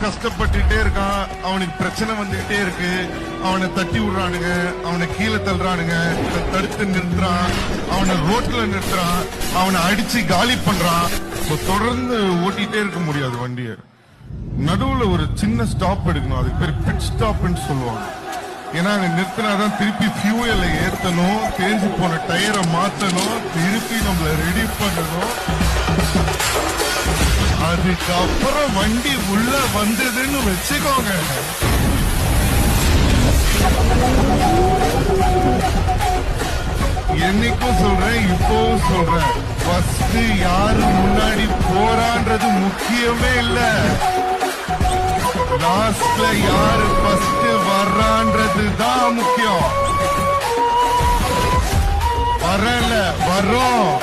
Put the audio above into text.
கஷ்டப்பட்டுட்டே இருக்கான், அவனுக்கு பிரச்சனை வந்துகிட்டே இருக்கு, அவனை தட்டி விடுறானுங்க, அவனை கீழே தள்ளுறானுங்க, தடுத்து நிறுத்துறான், அவனை ரோட்ல நிறுத்துறான், அவனை அடிச்சு காலி பண்றான். தொடர்ந்து ஓட்டிட்டே இருக்க முடியாது வண்டியை. நடுவுல ஒரு சின்ன ஸ்டாப் எடுக்கணும், அதுக்கு பேர் பிட் ஸ்டாப்னு சொல்லுவாங்க. ஏன்னா அங்க நிறுத்தினாதான் திருப்பி ஃபியூயலை ஏத்தணும், தேஞ்சு போன டயரை மாத்தணும், திருப்பி நம்மள ரெடி பண்ணணும். அதுக்கப்புறம் வண்டி உள்ள வந்ததுன்னு வச்சுக்கோங்க, என்னைக்கும் சொல்றேன், இப்பவும் சொல்றேன், ஃபர்ஸ்ட் யாரு முன்னாடி போறான்றது முக்கியமே இல்ல, லாஸ்ட்ல யாரு ஃபர்ஸ்ட் வர்றான்றது தான் முக்கியம். வரல, வரோம்.